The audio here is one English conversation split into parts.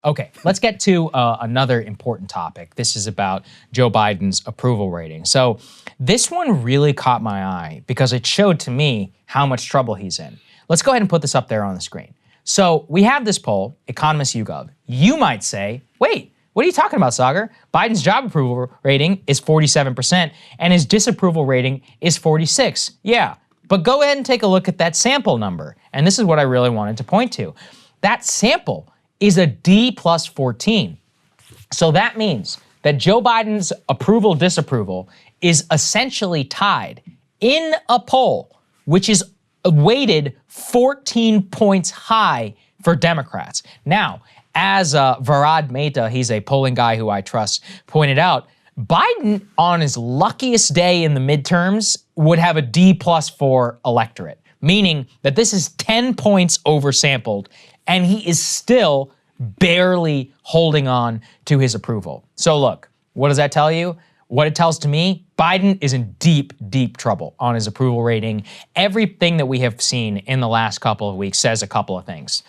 Okay, let's get to another important topic. This is about Joe Biden's approval rating. So this one really caught my eye because it showed to me how much trouble he's in. Let's go ahead and put this up there on the screen. So we have this poll, Economist YouGov. You might say, wait, what are you talking about, Saagar? Biden's job approval rating is 47% and his disapproval rating is 46. Yeah, but go ahead and take a look at that sample number. And this is what I really wanted to point to. That sample is a D plus 14. So that means that Joe Biden's approval disapproval is essentially tied in a poll, which is weighted 14 points high for Democrats. Now, as Varad Mehta, he's a polling guy who I trust, pointed out, Biden on his luckiest day in the midterms would have a D plus for electorate, meaning that this is 10 points oversampled and he is still barely holding on to his approval. So look, what does that tell you? What it tells to me, Biden is in deep, deep trouble on his approval rating. Everything that we have seen in the last couple of weeks says a couple of things.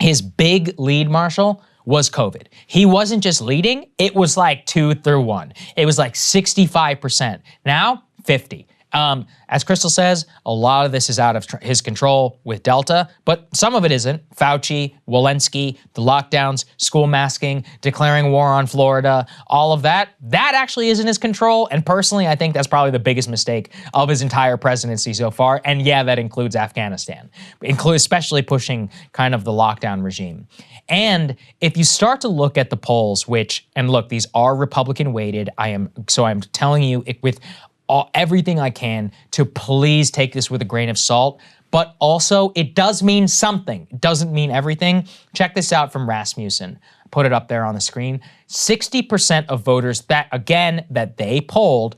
His big lead, Marshall, was COVID. He wasn't just leading, it was like 2-1. It was like 65%. Now, 50. As Krystal says, a lot of this is out of his control with Delta, but some of it isn't. Fauci, Walensky, the lockdowns, school masking, declaring war on Florida, all of that actually isn't his control. And personally, I think that's probably the biggest mistake of his entire presidency so far. And yeah, that includes Afghanistan, especially pushing kind of the lockdown regime. And if you start to look at the polls, and look, these are Republican weighted. I'm telling you with everything I can to please take this with a grain of salt, but also it does mean something. It doesn't mean everything. Check this out from Rasmussen. Put it up there on the screen. 60% of voters that they polled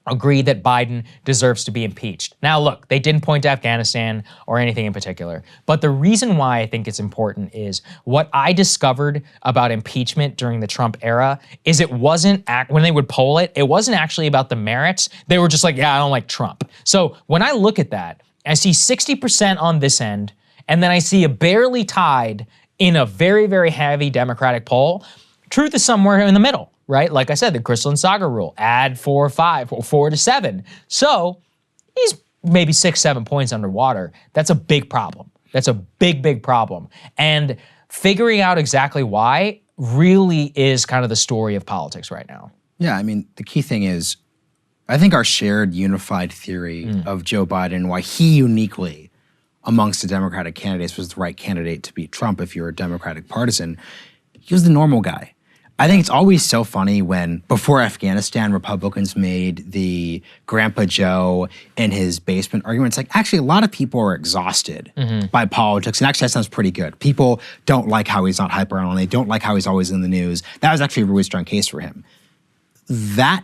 agree that Biden deserves to be impeached. Now look, they didn't point to Afghanistan or anything in particular, but the reason why I think it's important is what I discovered about impeachment during the Trump era is it wasn't, when they would poll it, it wasn't actually about the merits. They were just like, yeah, I don't like Trump. So when I look at that, I see 60% on this end, and then I see a barely tied in a very, very heavy Democratic poll. Truth is somewhere in the middle, right? Like I said, the Krystal and Saagar rule, add 4 or 5 or 4 to 7. So he's maybe 6-7 points underwater. That's a big problem. That's a big, big problem. And figuring out exactly why really is kind of the story of politics right now. Yeah, I mean, the key thing is, I think our shared unified theory of Joe Biden, why he uniquely amongst the Democratic candidates was the right candidate to beat Trump if you're a Democratic partisan, he was the normal guy. I think it's always so funny when, before Afghanistan, Republicans made the Grandpa Joe in his basement argument. It's like, actually, a lot of people are exhausted by politics. And actually, that sounds pretty good. People don't like how he's not hyper on. They don't like how he's always in the news. That was actually a really strong case for him. That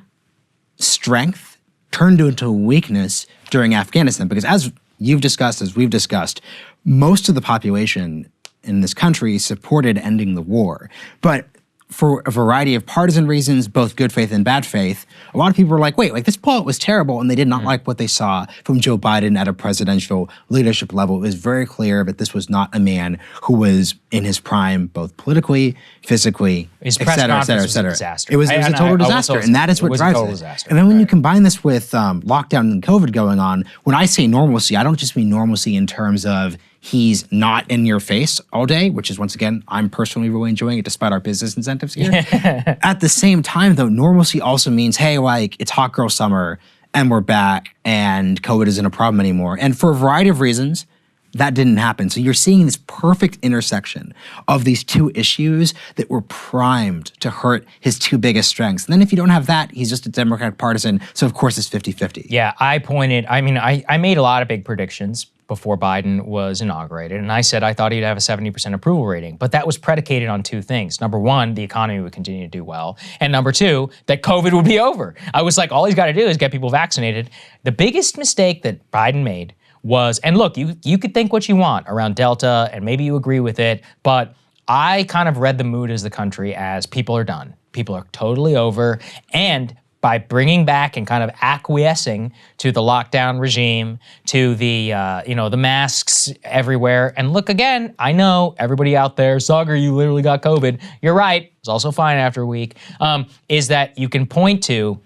strength turned into a weakness during Afghanistan. Because as you've discussed, as we've discussed, most of the population in this country supported ending the war. But for a variety of partisan reasons, both good faith and bad faith, a lot of people were like, wait, like this poll was terrible, and they did not like what they saw from Joe Biden at a presidential leadership level. It was very clear that this was not a man who was in his prime, both politically, physically, et cetera, et cetera, et cetera. It was a total disaster, and that is what drives it. And then when you combine this with lockdown and COVID going on, when I say normalcy, I don't just mean normalcy in terms of he's not in your face all day, which is, once again, I'm personally really enjoying it despite our business incentives here. At the same time, though, normalcy also means, hey, like, it's hot girl summer and we're back and COVID isn't a problem anymore. And for a variety of reasons, that didn't happen. So you're seeing this perfect intersection of these two issues that were primed to hurt his two biggest strengths. And then if you don't have that, he's just a Democratic partisan. So of course it's 50-50. Yeah, I made a lot of big predictions before Biden was inaugurated. And I said I thought he'd have a 70% approval rating. But that was predicated on two things. Number one, the economy would continue to do well. And number two, that COVID would be over. I was like, all he's got to do is get people vaccinated. The biggest mistake that Biden made was, and look, you could think what you want around Delta, and maybe you agree with it, but I kind of read the mood as the country as people are done. People are totally over, and by bringing back and kind of acquiescing to the lockdown regime, to the the masks everywhere. And look, again, I know everybody out there, Saagar, you literally got COVID. You're right. It's also fine after a week. Is that you can point to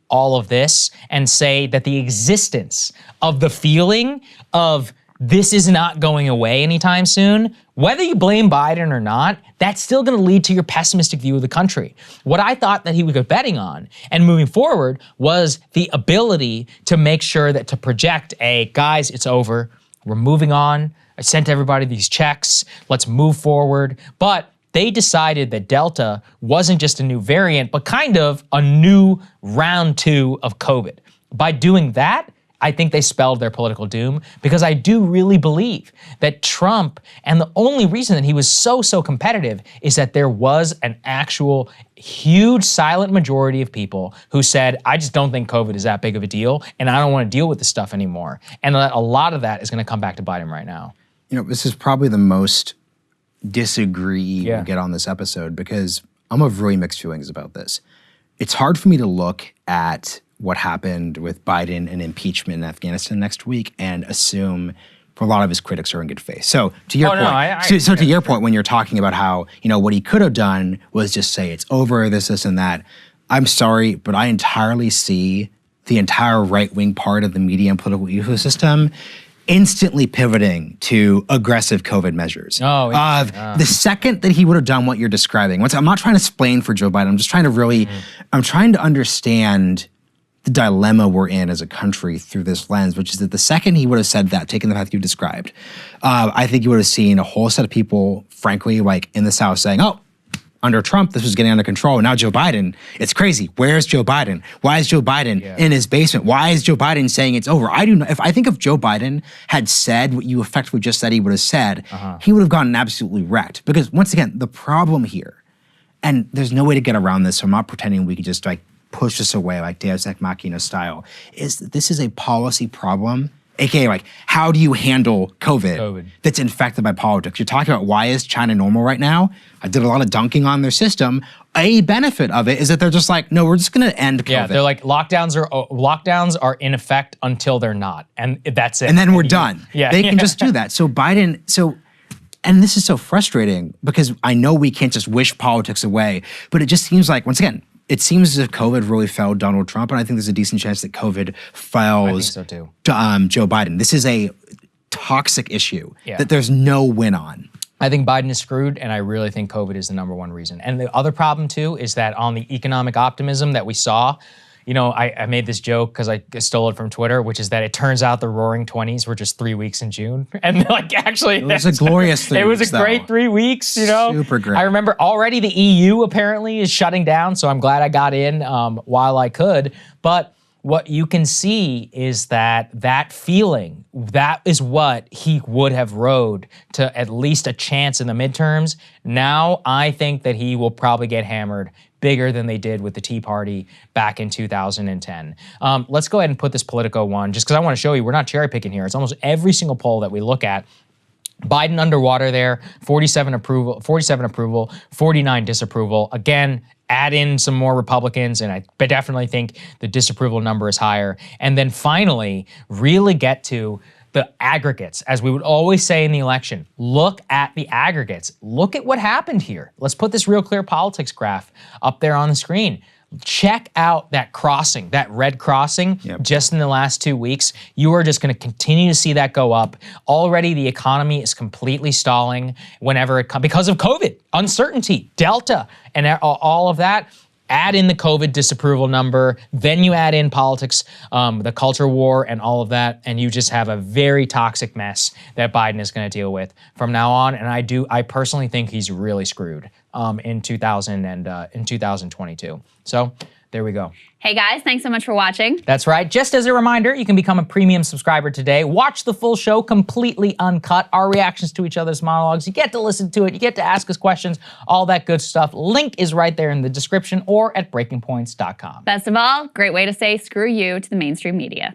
all of this and say that the existence of the feeling of this is not going away anytime soon, whether you blame Biden or not, that's still gonna lead to your pessimistic view of the country. What I thought that he would go betting on and moving forward was the ability to make sure that to project guys, it's over, we're moving on, I sent everybody these checks, let's move forward. But they decided that Delta wasn't just a new variant, but kind of a new round 2 of COVID. By doing that, I think they spelled their political doom, because I do really believe that Trump, and the only reason that he was so competitive is that there was an actual huge silent majority of people who said, I just don't think COVID is that big of a deal, and I don't want to deal with this stuff anymore. And a lot of that is going to come back to bite him right now. This is probably the most disagree we get on this episode, because I'm of really mixed feelings about this. It's hard for me to look at what happened with Biden and impeachment in Afghanistan next week and assume a lot of his critics are in good faith. So to your point, to your point, when you're talking about how, what he could have done was just say it's over, this and that. I'm sorry, but I entirely see the entire right-wing part of the media and political ecosystem instantly pivoting to aggressive COVID measures. The second that he would have done what you're describing. I'm not trying to explain for Joe Biden. I'm just trying to I'm trying to understand the dilemma we're in as a country through this lens, which is that the second he would have said that, taking the path you described, I think you would have seen a whole set of people, frankly, like in the South saying, oh, under Trump, this was getting under control. And now Joe Biden, it's crazy. Where's Joe Biden? Why is Joe Biden in his basement? Why is Joe Biden saying it's over? I think if Joe Biden had said what you effectively just said he would have said, he would have gotten absolutely wrecked. Because once again, the problem here, and there's no way to get around this, so I'm not pretending we could just push this away like Deus Ex Machina style, is that this is a policy problem, aka how do you handle COVID that's infected by politics? You're talking about why is China normal right now? I did a lot of dunking on their system. A benefit of it is that they're just no, we're just gonna end COVID. Yeah, they're lockdowns are in effect until they're not, and that's it. And then we're done. Yeah, they can just do that. So Biden, and this is so frustrating because I know we can't just wish politics away, but it just seems like, once again, it seems as if COVID really failed Donald Trump, and I think there's a decent chance that COVID fails Joe Biden. This is a toxic issue that there's no win on. I think Biden is screwed, and I really think COVID is the #1 reason. And the other problem, too, is that on the economic optimism that we saw, I made this joke because I stole it from Twitter, which is that it turns out the Roaring 20s were just 3 weeks in June. And actually, it was a glorious 3 weeks. It was a great 3 weeks, Super great. I remember already the EU apparently is shutting down, so I'm glad I got in while I could. But what you can see is that feeling, that is what he would have rode to at least a chance in the midterms. Now I think that he will probably get hammered bigger than they did with the Tea Party back in 2010. Let's go ahead and put this Politico one, just because I want to show you, we're not cherry picking here. It's almost every single poll that we look at. Biden underwater there, 47 approval, 49 disapproval. Again, add in some more Republicans, and I definitely think the disapproval number is higher. And then finally, really get to the aggregates. As we would always say in the election, look at the aggregates. Look at what happened here. Let's put this Real Clear Politics graph up there on the screen. Check out that crossing, that red crossing, just in the last 2 weeks. You are just going to continue to see that go up. Already the economy is completely stalling whenever it comes, because of COVID, uncertainty, Delta, and all of that. Add in the COVID disapproval number, then you add in politics, the culture war, and all of that, and you just have a very toxic mess that Biden is going to deal with from now on. And I personally think he's really screwed in 2022. So there we go. Hey guys, thanks so much for watching. That's right. Just as a reminder, you can become a premium subscriber today. Watch the full show completely uncut, our reactions to each other's monologues. You get to listen to it. You get to ask us questions, all that good stuff. Link is right there in the description or at breakingpoints.com. Best of all, great way to say screw you to the mainstream media.